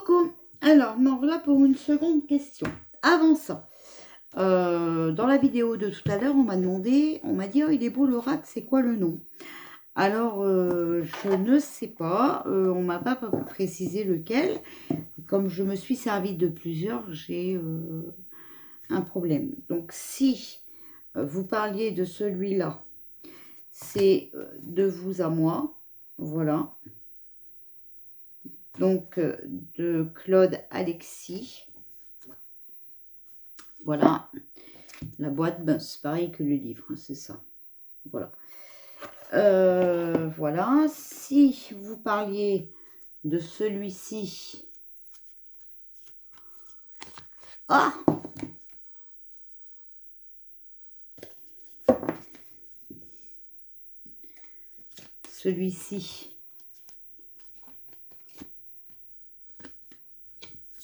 Coco, alors me voilà pour une seconde question. Avant ça, dans la vidéo de tout à l'heure, on m'a dit, oh, il est beau l'oracle, c'est quoi le nom? Alors, je ne sais pas, on m'a pas précisé lequel. Comme je me suis servi de plusieurs, j'ai un problème. Donc, si vous parliez de celui-là, c'est de vous à moi, voilà. Donc, de Claude Alexis. Voilà. La boîte, ben, c'est pareil que le livre, hein, c'est ça. Voilà. Voilà. Si vous parliez de celui-ci. Ah! Celui-ci.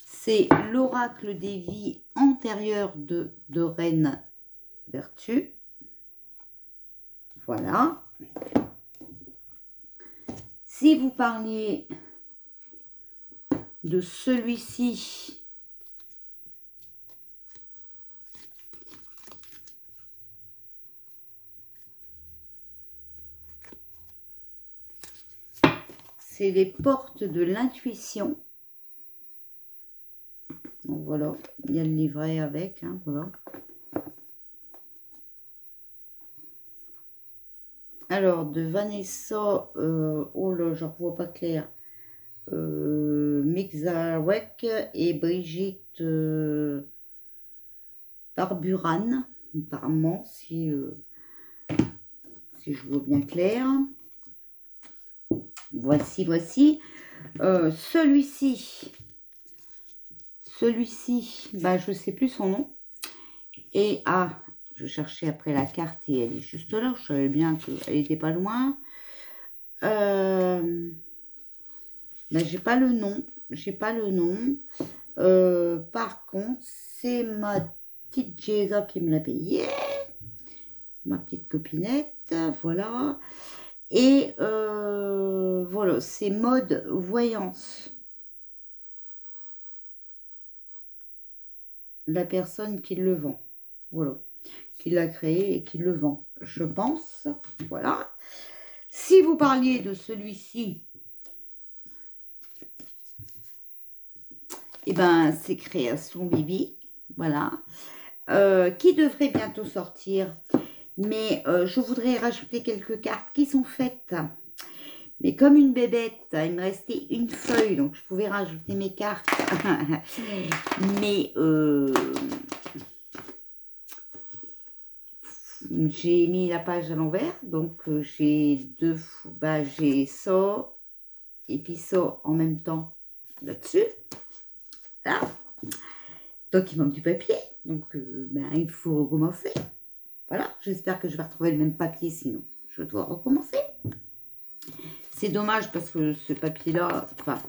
C'est l'oracle des vies antérieures de Reine Vertu. Voilà. Si vous parliez de celui-ci, c'est les portes de l'intuition. Donc voilà, il y a le livret avec, hein, voilà. Alors, de Vanessa, oh là, je ne revois pas clair, Mixawek et Brigitte Barburan, apparemment, si je vois bien clair. Voici. Celui-ci, bah, je ne sais plus son nom. Et je cherchais après la carte et elle est juste là. Je savais bien qu'elle n'était pas loin. Bah, j'ai pas le nom. Par contre, c'est ma petite Jésa qui me l'a payé. Ma petite copinette. Voilà. Et voilà, c'est mode voyance. La personne qui le vend. Voilà. Qui l'a créé et qui le vend, je pense. Voilà. Si vous parliez de celui-ci, eh ben, c'est Création Bibi. Voilà. Qui devrait bientôt sortir. Mais je voudrais rajouter quelques cartes qui sont faites. Mais comme une bébête, il me restait une feuille, donc je pouvais rajouter mes cartes. Mais j'ai mis la page à l'envers, donc j'ai j'ai ça et puis ça en même temps là-dessus. Là. Donc il manque du papier, donc il faut recommencer. Voilà, j'espère que je vais retrouver le même papier, sinon je dois recommencer. C'est dommage parce que ce papier-là, enfin,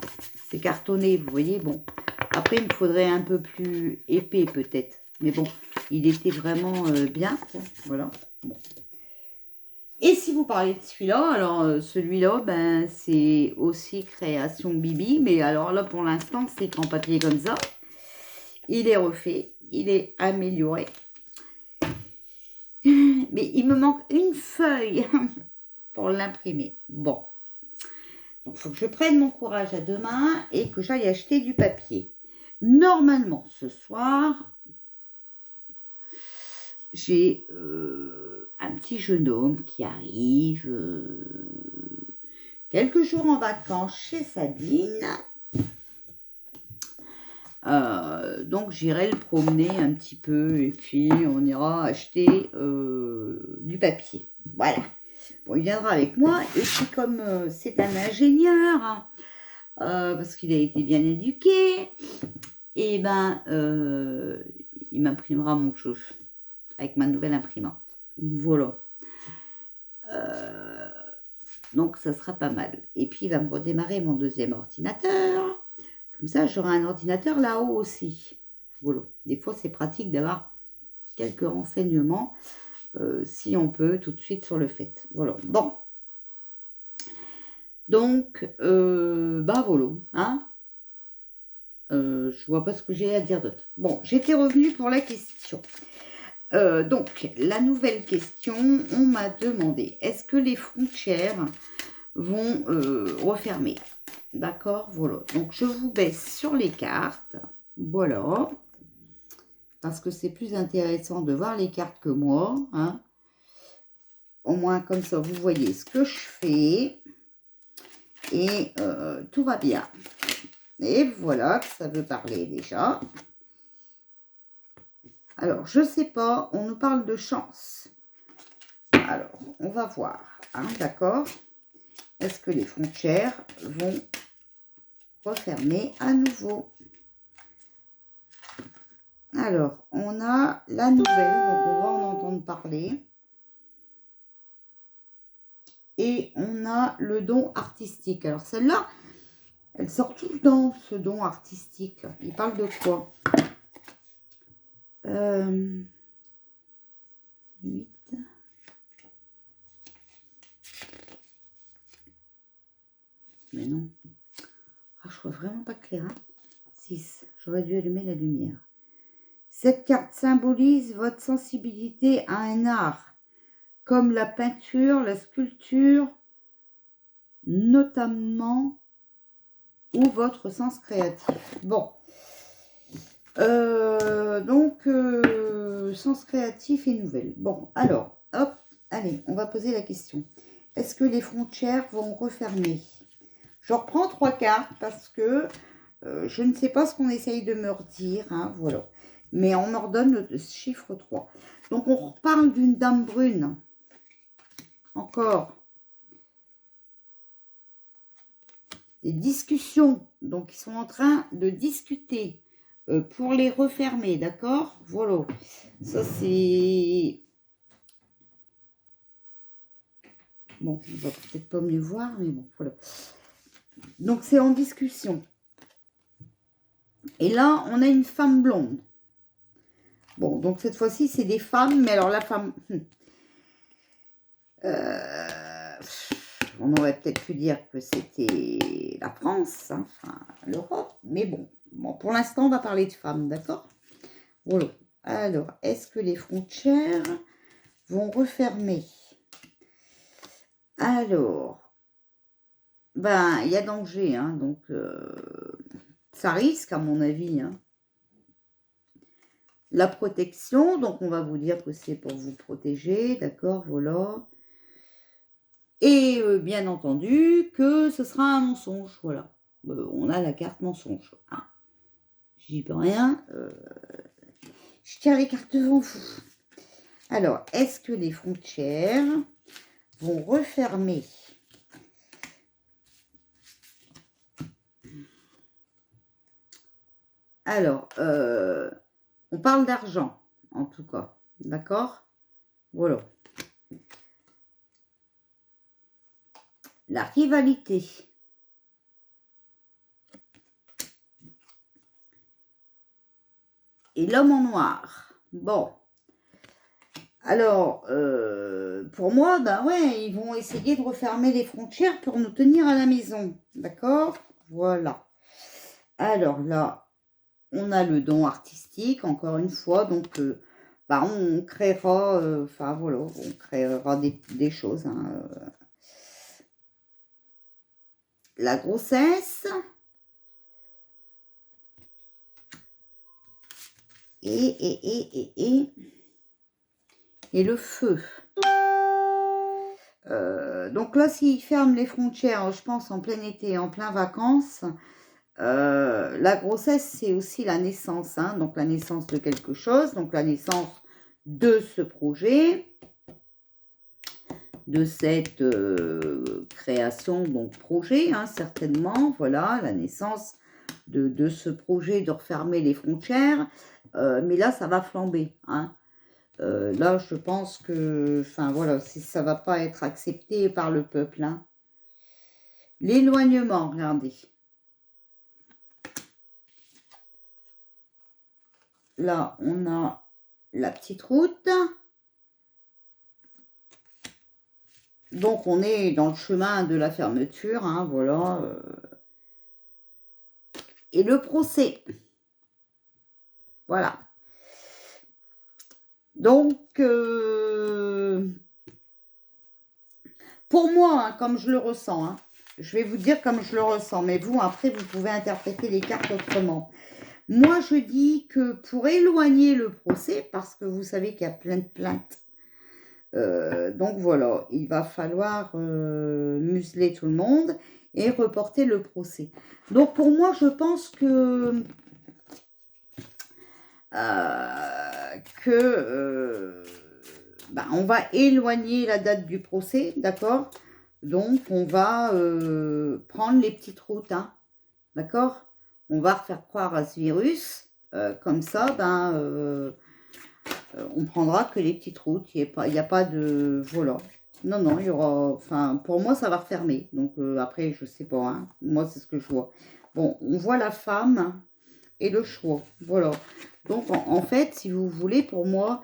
c'est cartonné, vous voyez, bon. Après, il me faudrait un peu plus épais peut-être. Mais bon, il était vraiment bien, quoi. Voilà. Bon. Et si vous parlez de celui-là, alors celui-là, ben, c'est aussi Création Bibi. Mais alors là, pour l'instant, c'est en papier comme ça. Il est refait, il est amélioré. Mais il me manque une feuille pour l'imprimer. Bon. Donc, il faut que je prenne mon courage à deux mains et que j'aille acheter du papier. Normalement, ce soir, j'ai un petit jeune homme qui arrive quelques jours en vacances chez Sabine. Donc, j'irai le promener un petit peu et puis on ira acheter du papier. Voilà. Bon, il viendra avec moi et puis comme c'est un ingénieur, hein, parce qu'il a été bien éduqué, et ben il m'imprimera mon chose avec ma nouvelle imprimante. Voilà. Donc ça sera pas mal. Et puis il va me redémarrer mon deuxième ordinateur. Comme ça, j'aurai un ordinateur là-haut aussi. Voilà. Des fois, c'est pratique d'avoir quelques renseignements si on peut tout de suite sur le fait. Voilà. Bon. Donc, voilà. Hein. Je vois pas ce que j'ai à dire d'autre. Bon, j'étais revenue pour la question. Donc, la nouvelle question, on m'a demandé, est-ce que les frontières vont refermer? D'accord, voilà. Donc, je vous baisse sur les cartes. Voilà. Parce que c'est plus intéressant de voir les cartes que moi. Hein. Au moins, comme ça, vous voyez ce que je fais. Et tout va bien. Et voilà que ça veut parler déjà. Alors, je sais pas, on nous parle de chance. Alors, on va voir. Hein, d'accord? Est-ce que les frontières vont refermer à nouveau? Alors, on a la nouvelle, donc on va en entendre parler. Et on a le don artistique. Alors, celle-là, elle sort tout le temps, ce don artistique. Il parle de quoi? 8. Mais non. Ah, je vois vraiment pas clair. Hein. 6. J'aurais dû allumer la lumière. Cette carte symbolise votre sensibilité à un art, comme la peinture, la sculpture, notamment, ou votre sens créatif. Bon. Donc, sens créatif et nouvelle. Bon, alors, hop, allez, on va poser la question. Est-ce que les frontières vont refermer? Je reprends 3 cartes parce que je ne sais pas ce qu'on essaye de me redire, hein, voilà. Mais on me redonne le chiffre 3. Donc, on reparle d'une dame brune. Encore. Des discussions. Donc, ils sont en train de discuter pour les refermer, d'accord? Voilà. Ça, c'est... Bon, on va peut-être pas mieux voir, mais bon, voilà. Donc, c'est en discussion. Et là, on a une femme blonde. Bon, donc cette fois-ci, c'est des femmes, mais alors la femme... on aurait peut-être pu dire que c'était la France, hein, enfin l'Europe, mais bon. Bon, pour l'instant, on va parler de femmes, d'accord? Voilà. Alors, est-ce que les frontières vont refermer? Alors, ben, il y a danger, hein, donc ça risque, à mon avis, hein. La protection, donc on va vous dire que c'est pour vous protéger, d'accord, voilà. Et bien entendu que ce sera un mensonge, voilà. On a la carte mensonge. Hein. J'y peux rien. Je tiens les cartes devant vous. Alors, est-ce que les frontières vont refermer? Alors, on parle d'argent, en tout cas. D'accord? Voilà. La rivalité. Et l'homme en noir. Bon. Alors, pour moi, ben ouais, ils vont essayer de refermer les frontières pour nous tenir à la maison. D'accord? Voilà. Alors là, on a le don artistique, encore une fois. Donc, bah, on créera, enfin voilà, on créera des choses. Hein, la grossesse. Et le feu. Donc là, s'ils ferment les frontières, je pense, en plein été, en plein vacances, la grossesse, c'est aussi la naissance. Hein, donc la naissance de quelque chose, donc la naissance de ce projet, de cette création, donc projet, hein, certainement, voilà, la naissance de ce projet de refermer les frontières. Mais là, ça va flamber, hein. Là, je pense que, enfin voilà, ça va pas être accepté par le peuple. Hein. L'éloignement, regardez. Là, on a la petite route. Donc, on est dans le chemin de la fermeture, hein, voilà. et le procès. Voilà. Donc, pour moi, hein, comme je le ressens, hein, je vais vous dire comme je le ressens, mais vous, après, vous pouvez interpréter les cartes autrement. Moi, je dis que pour éloigner le procès, parce que vous savez qu'il y a plein de plaintes, donc voilà, il va falloir museler tout le monde et reporter le procès. Donc pour moi, je pense que on va éloigner la date du procès, d'accord? Donc on va prendre les petites routes, hein, d'accord? On va faire croire à ce virus, comme ça, on prendra que les petites routes, il n'y a pas de... Voilà. Non, non, il y aura... Enfin, pour moi, ça va refermer. Donc, après, je sais pas, hein. Moi, c'est ce que je vois. Bon, on voit la femme et le choix. Voilà. Donc, en fait, si vous voulez, pour moi,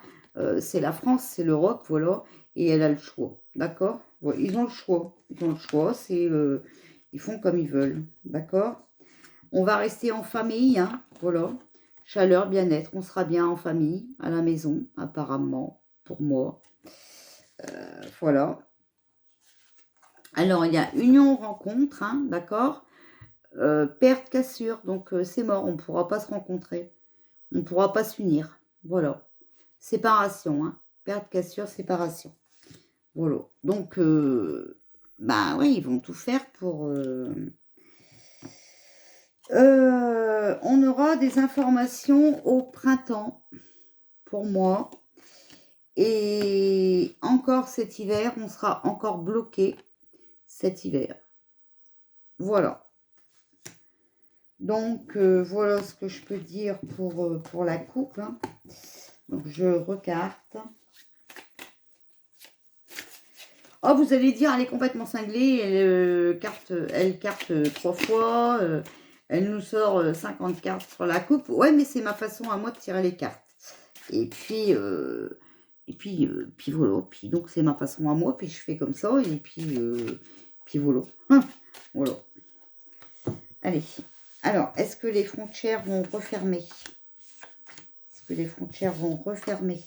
c'est la France, c'est l'Europe, voilà. Et elle a le choix. D'accord? Voilà, ils ont le choix. Ils ont le choix. Ils font comme ils veulent. D'accord? On va rester en famille, hein. Voilà. Chaleur, bien-être, on sera bien en famille, à la maison, apparemment, pour moi. Voilà. Alors, il y a union, rencontre, hein, d'accord, perte, cassure, donc c'est mort, on ne pourra pas se rencontrer. On ne pourra pas s'unir. Voilà. Séparation, hein. Perte, cassure, séparation. Voilà. Donc, oui, ils vont tout faire pour... on aura des informations au printemps, pour moi. Et encore cet hiver, on sera encore bloqué cet hiver. Voilà. Donc, voilà ce que je peux dire pour la coupe. Hein. Donc, je recarte. Oh, vous allez dire, elle est complètement cinglée. Elle carte 3 fois. Elle nous sort 50 cartes sur la coupe. Ouais, mais c'est ma façon à moi de tirer les cartes. Et puis voilà. Puis donc, c'est ma façon à moi. Puis je fais comme ça. Et puis voilà. Voilà. Allez. Alors, est-ce que les frontières vont refermer? Est-ce que les frontières vont refermer?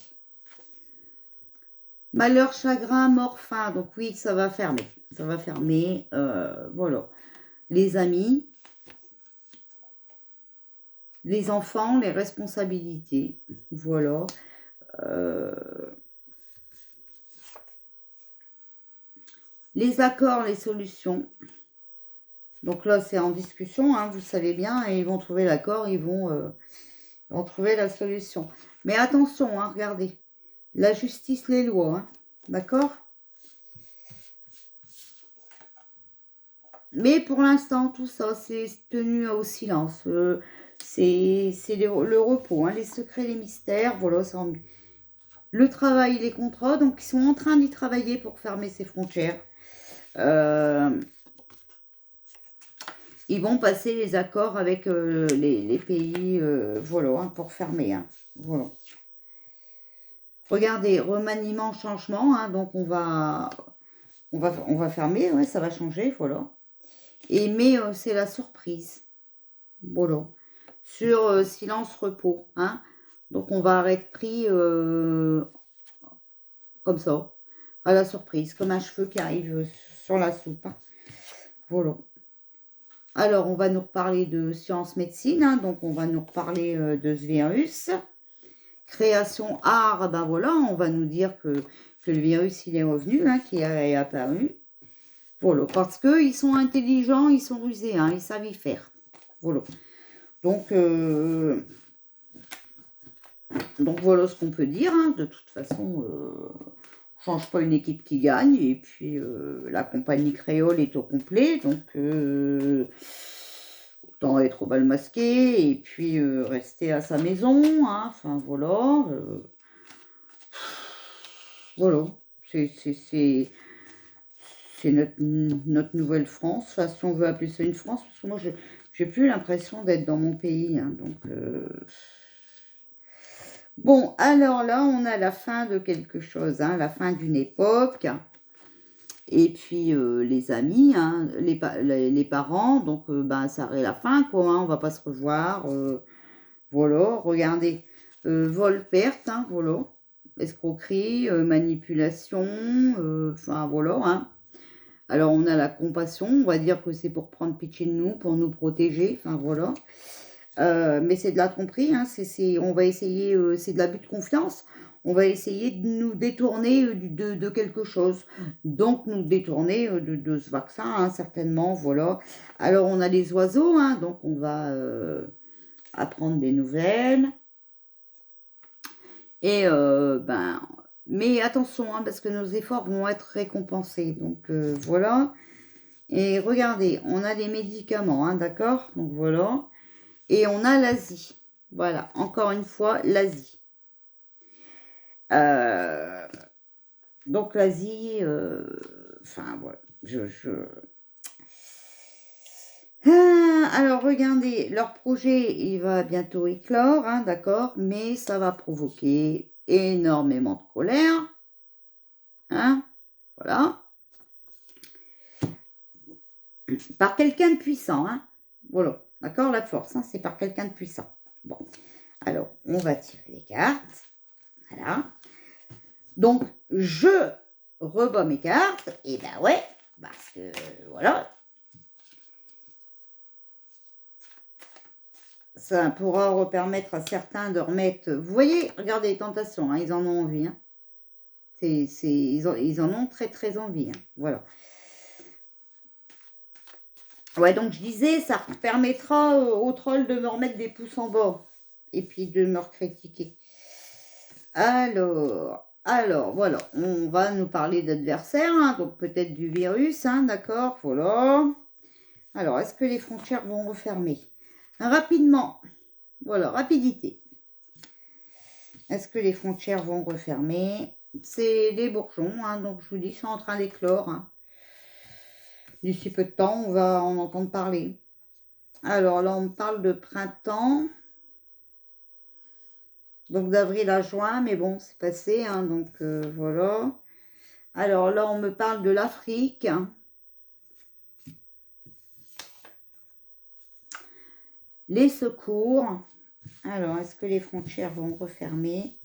Malheur, chagrin, mort, faim. Donc oui, ça va fermer. Ça va fermer. Voilà. Les amis. Les enfants, les responsabilités. Voilà. Les accords, les solutions. Donc là, c'est en discussion, hein, vous savez bien, et ils vont trouver l'accord, ils vont trouver la solution. Mais attention, hein, regardez. La justice, les lois, hein, d'accord? Mais pour l'instant, tout ça, c'est tenu au silence. C'est le repos, hein, les secrets, les mystères, voilà, le travail, les contrats. Donc, ils sont en train d'y travailler pour fermer ces frontières. Ils vont passer les accords avec les pays, voilà, hein, pour fermer. Hein, voilà. Regardez, remaniement, changement, hein, donc on va fermer, ouais, ça va changer, voilà. Mais c'est la surprise, voilà. Sur silence, repos, hein. Donc on va arrêter prix comme ça, à la surprise, comme un cheveu qui arrive sur la soupe. Hein. Voilà. Alors, on va nous reparler de sciences médecine, hein, donc on va nous reparler de ce virus. Création art, ben voilà, on va nous dire que le virus, il est revenu, hein, qui est apparu. Voilà, parce qu'ils sont intelligents, ils sont rusés, hein, ils savent y faire. Voilà. Donc voilà ce qu'on peut dire, hein. De toute façon, on change pas une équipe qui gagne, et puis la compagnie créole est au complet, donc autant être au bal masqué, et puis rester à sa maison, hein. Enfin voilà. Voilà, c'est notre nouvelle France, enfin, si on veut appeler ça une France, parce que moi, j'ai plus l'impression d'être dans mon pays, hein, donc... Bon, alors là, on a la fin de quelque chose, hein, la fin d'une époque, Et puis les amis, hein, les parents, donc ben, ça arrive la fin, quoi, hein, on va pas se revoir. Voilà, regardez, vol, perte, hein, voilà, escroquerie, manipulation, enfin voilà, hein. Alors on a la compassion, on va dire que c'est pour prendre pitié de nous, pour nous protéger, enfin voilà. Mais c'est de la tromperie, hein, on va essayer, c'est de l'abus de confiance. On va essayer de nous détourner de quelque chose. Donc nous détourner de ce vaccin, hein, certainement, voilà. Alors on a les oiseaux, hein, donc on va apprendre des nouvelles. Et ben, mais attention, hein, parce que nos efforts vont être récompensés. Donc voilà. Et regardez, on a des médicaments, hein, d'accord? Donc voilà. Et on a l'Asie. Voilà, encore une fois, l'Asie. Donc l'Asie, enfin voilà, alors regardez, leur projet, il va bientôt éclore, hein, d'accord, mais ça va provoquer énormément de colère, hein, voilà, par quelqu'un de puissant, hein, voilà, d'accord, la force, hein, c'est par quelqu'un de puissant. Bon, alors on va tirer les cartes, voilà. Donc je rebats mes cartes, et ben ouais, parce que voilà. Ça pourra permettre à certains de remettre... Vous voyez, regardez les tentations, hein, ils en ont envie. Hein. Ils en ont très très envie. Hein, voilà. Ouais, donc je disais, ça permettra aux trolls de me remettre des pouces en bas. Et puis de me critiquer. Alors, voilà. On va nous parler d'adversaires. Hein, donc peut-être du virus, hein, d'accord, voilà. Alors, est-ce que les frontières vont refermer? Rapidement. Voilà, rapidité. Est-ce que les frontières vont refermer? C'est les bourgeons, hein, donc je vous dis, c'est en train d'éclore. Hein. D'ici peu de temps, on va en entendre parler. Alors là, on me parle de printemps. Donc d'avril à juin, mais bon, c'est passé, hein, donc voilà. Alors là, on me parle de l'Afrique. Les secours. Alors, est-ce que les frontières vont refermer?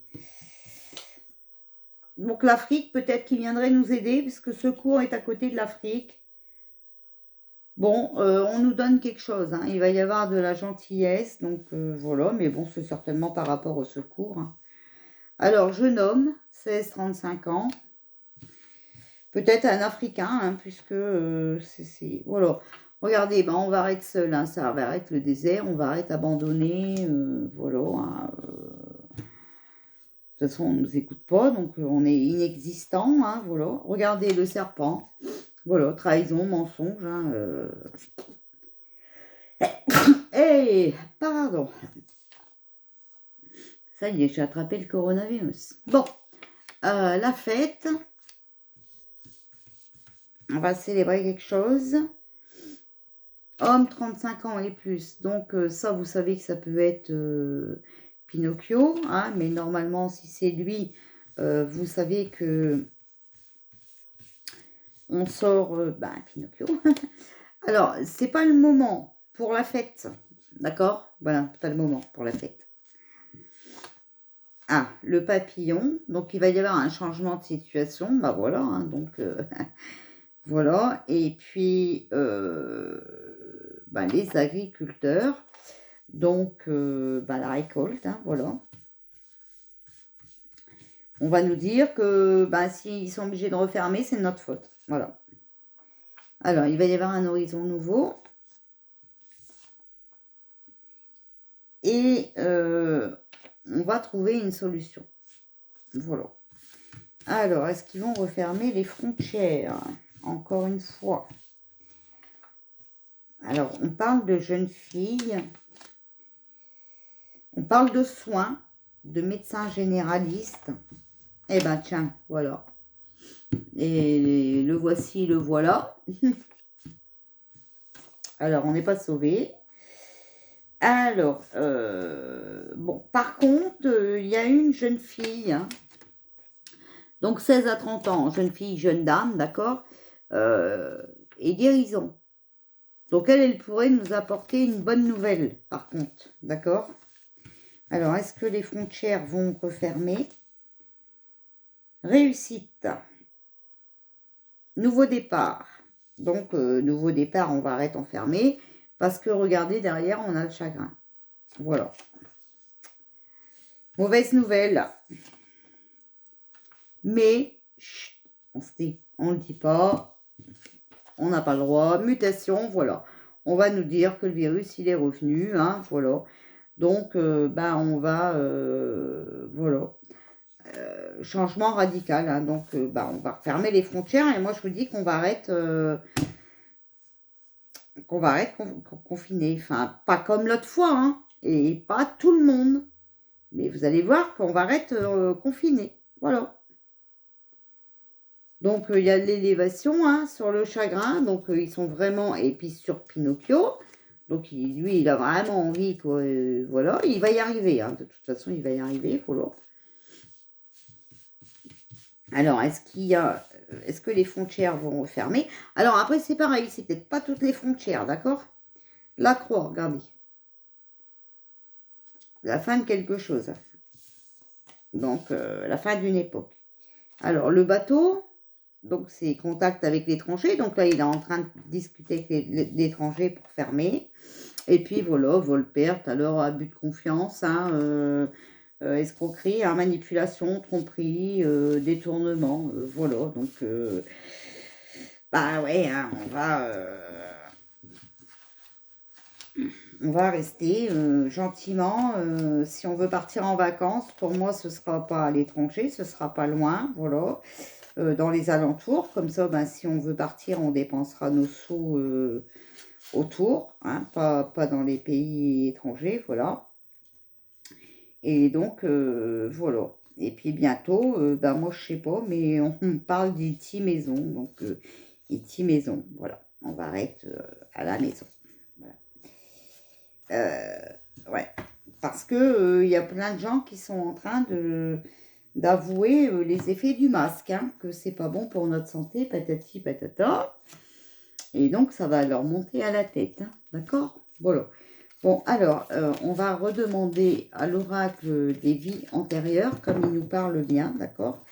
Donc l'Afrique, peut-être qu'il viendrait nous aider, puisque secours est à côté de l'Afrique. Bon, on nous donne quelque chose, hein. Il va y avoir de la gentillesse, donc voilà, mais bon, c'est certainement par rapport au secours. Hein. Alors, jeune homme, 16-35 ans, peut-être un Africain, hein, puisque c'est... Voilà, regardez, ben, on va arrêter seul, hein, ça va arrêter le désert, on va arrêter abandonné, voilà. Hein, de toute façon, on ne nous écoute pas, donc on est inexistant, hein, voilà. Regardez le serpent, voilà, trahison, mensonge, hein, hey, pardon. Ça y est, j'ai attrapé le coronavirus. Bon, la fête. On va célébrer quelque chose. Homme, 35 ans et plus. Donc, ça, vous savez que ça peut être Pinocchio. Hein, mais normalement, si c'est lui, vous savez que on sort Pinocchio. Alors, c'est pas le moment pour la fête. D'accord? Voilà, pas le moment pour la fête. Ah, le papillon. Donc, il va y avoir un changement de situation. Bah voilà, hein, donc voilà. Et puis, les agriculteurs. Donc, la récolte, hein, voilà. On va nous dire que s'ils sont obligés de refermer, c'est de notre faute. Voilà. Alors, il va y avoir un horizon nouveau. Et on va trouver une solution. Voilà. Alors, est-ce qu'ils vont refermer les frontières? Encore une fois. Alors, on parle de jeunes filles. On parle de soins, de médecins généralistes. Eh ben, tiens, voilà. Et le voici, le voilà. Alors, on n'est pas sauvés. Alors, bon, par contre, il y a une jeune fille, hein, donc 16 à 30 ans, jeune fille, jeune dame, d'accord, et guérison. Donc, elle pourrait nous apporter une bonne nouvelle, par contre. D'accord? Alors, est-ce que les frontières vont refermer? Réussite. Nouveau départ. Donc, nouveau départ, on va arrêter enfermé. Parce que, regardez, derrière, on a le chagrin. Voilà. Mauvaise nouvelle. Mais, chut, on se dit, on ne le dit pas. On n'a pas le droit. Mutation, voilà. On va nous dire que le virus, il est revenu. Hein, voilà. Donc, on va... voilà. Changement radical. Hein, donc, on va refermer les frontières. Et moi, je vous dis qu'on va arrêter... confiné. Enfin, pas comme l'autre fois. Hein, et pas tout le monde. Mais vous allez voir qu'on va arrêter confiné. Voilà. Donc, il y a de l'élévation hein, sur le chagrin. Donc, ils sont vraiment... Et puis, sur Pinocchio. Donc, lui, il a vraiment envie. Quoi, voilà, il va y arriver. Hein, de toute façon, il va y arriver. Voilà. Alors, est-ce que les frontières vont refermer? Alors, après, c'est pareil. C'est peut-être pas toutes les frontières, d'accord? La croix, regardez. La fin de quelque chose. Donc, la fin d'une époque. Alors, le bateau... Donc, c'est contact avec l'étranger. Donc, là, il est en train de discuter avec l'étranger pour fermer. Et puis, voilà, vol-perte, alors, abus de confiance, hein, escroquerie, hein, manipulation, tromperie, détournement. Voilà, donc, ouais, hein, on va rester gentiment. Si on veut partir en vacances, pour moi, ce ne sera pas à l'étranger, ce ne sera pas loin, voilà. Dans les alentours. Comme ça, si on veut partir, on dépensera nos sous autour, hein, pas dans les pays étrangers, voilà. Et donc, voilà. Et puis bientôt, moi je sais pas, mais on parle d'E.T. maison, donc E.T. maison, voilà. On va arrêter à la maison. Voilà. Ouais. Parce que il y a plein de gens qui sont en train d'avouer les effets du masque, hein, que c'est pas bon pour notre santé, patati patata. Et donc, ça va leur monter à la tête, hein, d'accord? Voilà. Bon, alors, on va redemander à l'oracle des vies antérieures, comme il nous parle bien, d'accord?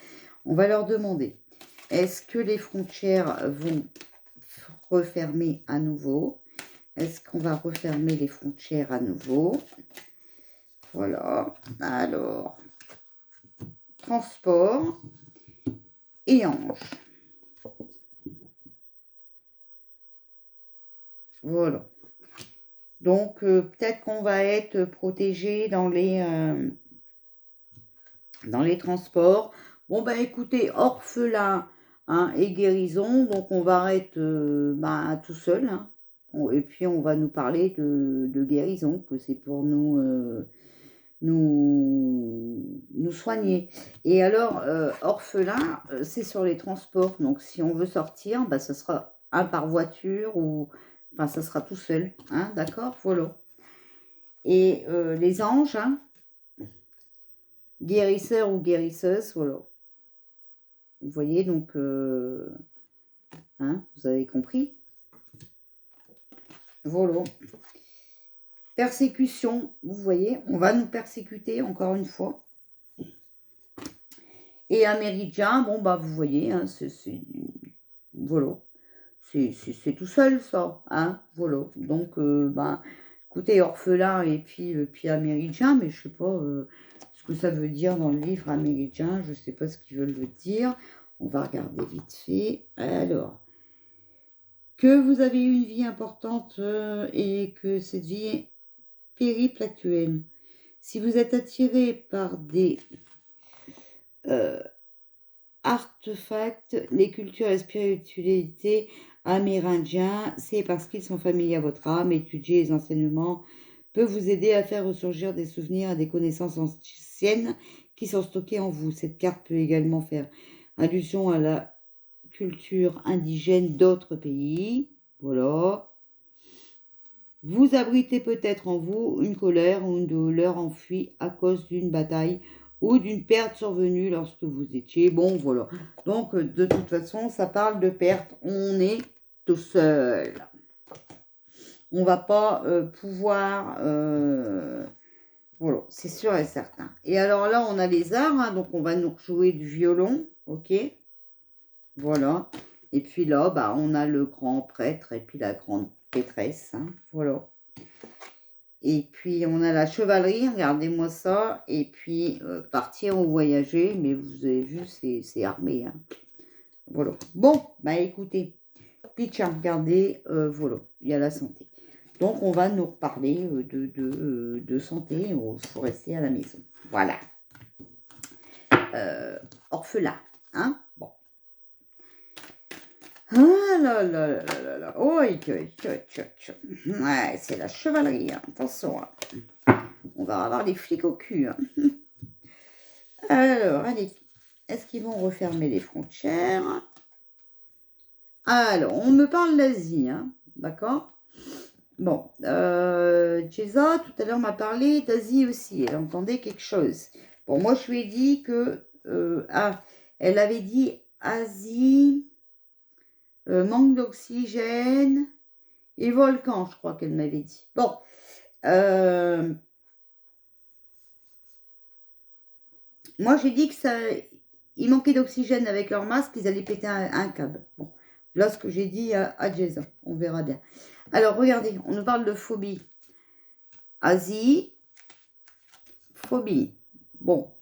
On va leur demander, est-ce que les frontières vont refermer à nouveau? Est-ce qu'on va refermer les frontières à nouveau? Voilà. Alors... transport et ange. Voilà. Donc, peut-être qu'on va être protégé dans les transports. Bon, écoutez, orphelin hein, et guérison. Donc, on va être tout seul. Hein. Et puis, on va nous parler de guérison, que c'est pour nous soigner. Et alors, orphelin, c'est sur les transports. Donc, si on veut sortir, ce sera un par voiture ou... Enfin, ça sera tout seul. Hein, d'accord? Voilà. Et les anges, hein, guérisseurs ou guérisseuses, voilà. Vous voyez, donc... hein, vous avez compris? Voilà. Persécution, vous voyez, on va nous persécuter encore une fois. Et un méridien, vous voyez, hein, voilà, c'est tout seul ça, hein, voilà. Donc, écoutez, orphelin et puis un méridien, mais je sais pas ce que ça veut dire dans le livre un méridien, je sais pas ce qu'ils veulent dire. On va regarder vite fait. Alors, que vous avez eu une vie importante et que cette vie est périple actuelle. Si vous êtes attiré par des artefacts, les cultures et spiritualité amérindiens, c'est parce qu'ils sont familiers à votre âme. Étudier les enseignements peut vous aider à faire ressurgir des souvenirs et des connaissances anciennes qui sont stockées en vous. Cette carte peut également faire allusion à la culture indigène d'autres pays. Voilà. Vous abritez peut-être en vous une colère ou une douleur enfuie à cause d'une bataille ou d'une perte survenue lorsque vous étiez. Bon, voilà. Donc, de toute façon, ça parle de perte. On est tout seul. On va pas pouvoir... voilà, c'est sûr et certain. Et alors là, on a les arts, hein, donc on va nous jouer du violon, ok? Voilà. Et puis là, bah, on a le grand prêtre et puis la grande pétresse, hein, voilà. Et puis, on a la chevalerie, regardez-moi ça. Et puis, partir ou voyager, mais vous avez vu, c'est armé, hein. Voilà. Bon, bah écoutez, pitch à regarder, voilà, il y a la santé. Donc, on va nous reparler de santé, il faut rester à la maison. Voilà. Orphelin, hein, bon. Ah là là là là là. Oh, ouais, c'est la chevalerie, hein. Attention, hein. On va avoir les flics au cul, hein. Alors, allez, est-ce qu'ils vont refermer les frontières? Alors, on me parle d'Asie, hein, d'accord? Bon, Jeza, tout à l'heure, m'a parlé d'Asie aussi. Elle entendait quelque chose. Bon, moi, je lui ai dit que... elle avait dit Asie, manque d'oxygène et volcan, je crois qu'elle m'avait dit. Bon, moi, j'ai dit que ça... Il manquait d'oxygène avec leur masque, ils allaient péter un câble. Bon, là, ce que j'ai dit à Jason, on verra bien. Alors, regardez, on nous parle de phobie. Asie, phobie. Bon.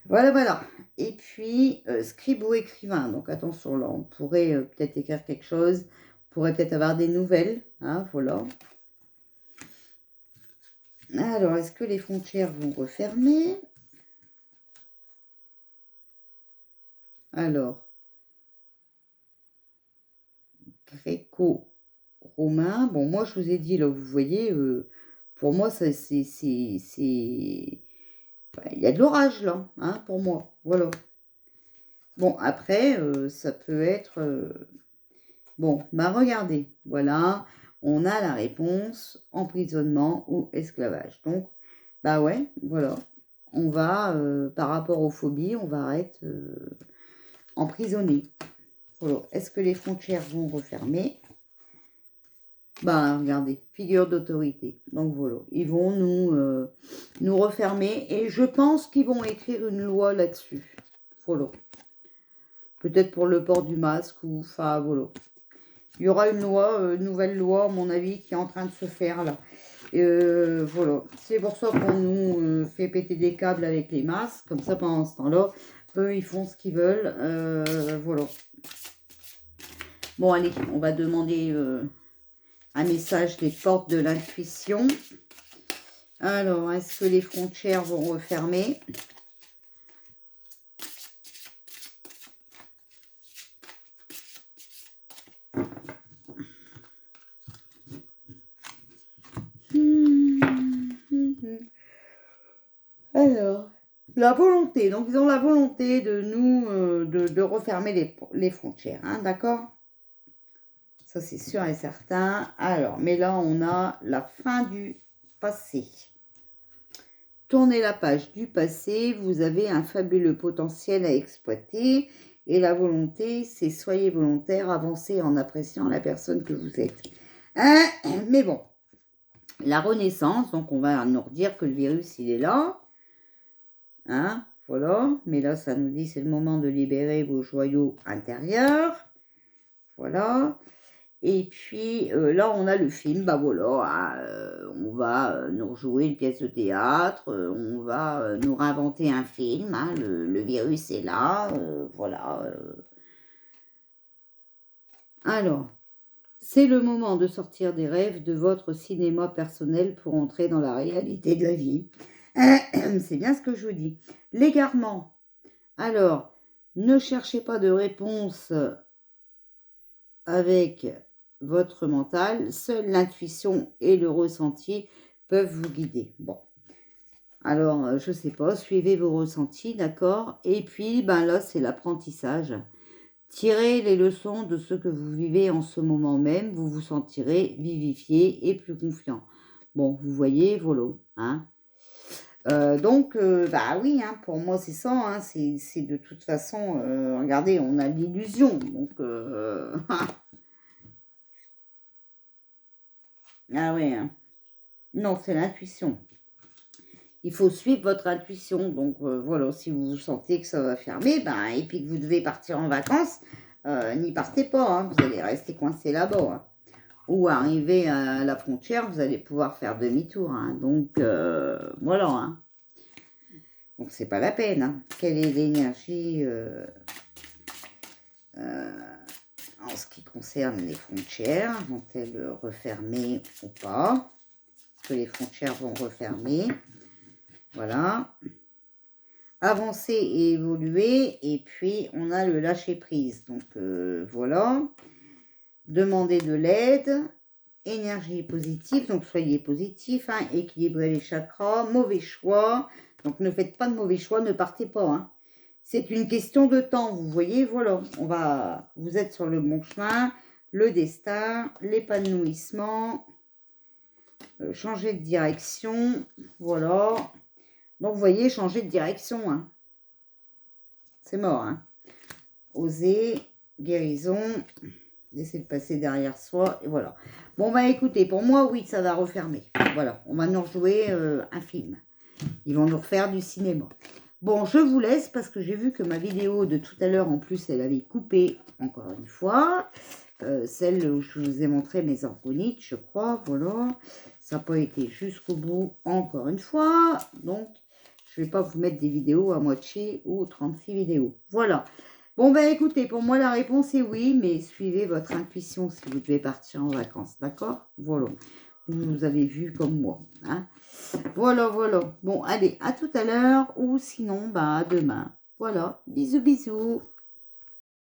Voilà, voilà. Et puis, scribe ou écrivain. Donc, attention, là, on pourrait peut-être écrire quelque chose. On pourrait peut-être avoir des nouvelles. Hein, voilà. Alors, est-ce que les frontières vont refermer? Alors, gréco-romain. Bon, moi, je vous ai dit, là, vous voyez, pour moi, ça, c'est... Il y a de l'orage, là, hein, pour moi. Voilà. Bon, après, ça peut être... Bon, bah regardez, voilà, on a la réponse, emprisonnement ou esclavage. Donc, bah ouais, voilà, on va, par rapport aux phobies, on va être emprisonné. Voilà. Est-ce que les frontières vont refermer? Bah regardez, figure d'autorité. Donc voilà, ils vont nous refermer et je pense qu'ils vont écrire une loi là-dessus. Voilà. Peut-être pour le port du masque ou, enfin voilà. Il y aura une loi, nouvelle loi, à mon avis, qui est en train de se faire là. Voilà. C'est pour ça qu'on nous fait péter des câbles avec les masques. Comme ça, pendant ce temps-là, eux, ils font ce qu'ils veulent. Voilà. Bon, allez, on va demander un message des portes de l'intuition. Alors, est-ce que les frontières vont refermer? Alors, la volonté. Donc, ils ont la volonté de nous, de refermer les frontières, hein, d'accord? Ça, c'est sûr et certain. Alors, mais là, on a la fin du passé. Tournez la page du passé. Vous avez un fabuleux potentiel à exploiter. Et la volonté, c'est soyez volontaire, avancez en appréciant la personne que vous êtes. Hein? Mais bon, la renaissance, donc on va nous redire que le virus, il est là. Hein? Voilà. Mais là, ça nous dit c'est le moment de libérer vos joyaux intérieurs. Voilà. Et puis là, on a le film, bah voilà, on va nous rejouer une pièce de théâtre, on va nous réinventer un film, hein, le virus est là, voilà. Alors, c'est le moment de sortir des rêves de votre cinéma personnel pour entrer dans la réalité de la vie. C'est bien ce que je vous dis. L'égarement. Alors, ne cherchez pas de réponse avec votre mental, seule l'intuition et le ressenti peuvent vous guider. Bon, alors, je sais pas, suivez vos ressentis, d'accord? Et puis, ben là, c'est l'apprentissage. Tirez les leçons de ce que vous vivez en ce moment même, vous vous sentirez vivifié et plus confiant. Bon, vous voyez, voilà, hein? Bah oui, hein, pour moi, c'est ça. Hein, c'est de toute façon, regardez, on a l'illusion. Donc, ah ouais. Hein. Non, c'est l'intuition. Il faut suivre votre intuition. Donc, voilà, si vous sentez que ça va fermer, ben, et puis que vous devez partir en vacances, n'y partez pas. Hein, vous allez rester coincé là-bas. Hein. Ou arriver à la frontière, vous allez pouvoir faire demi-tour. Hein, donc, voilà. Hein. Donc, c'est pas la peine. Hein. Quelle est l'énergie en ce qui concerne les frontières? Vont-elles refermer ou pas? Est-ce que les frontières vont refermer? Voilà. Avancer et évoluer. Et puis, on a le lâcher-prise. Donc, voilà. Demander de l'aide. Énergie positive. Donc, soyez positif. Hein, équilibrez les chakras. Mauvais choix. Donc, ne faites pas de mauvais choix. Ne partez pas. Hein. C'est une question de temps. Vous voyez, voilà. Vous êtes sur le bon chemin. Le destin. L'épanouissement. Changer de direction. Voilà. Donc, vous voyez, changer de direction. Hein. C'est mort. Hein. Oser, guérison, laisser le passer derrière soi. Et voilà. Bon, bah écoutez, pour moi, oui, ça va refermer. Voilà, on va nous rejouer un film. Ils vont nous refaire du cinéma. Bon, je vous laisse parce que j'ai vu que ma vidéo de tout à l'heure, en plus, elle avait coupé encore une fois. Celle où je vous ai montré mes orgonites, je crois. Voilà. Ça n'a pas été jusqu'au bout encore une fois. Donc, je ne vais pas vous mettre des vidéos à moitié ou 36 vidéos. Voilà. Bon, ben écoutez, pour moi, la réponse est oui, mais suivez votre intuition si vous devez partir en vacances, d'accord? Voilà. Vous avez vu comme moi. Hein? Voilà, voilà. Bon, allez, à tout à l'heure ou sinon, ben, à demain. Voilà. Bisous, bisous.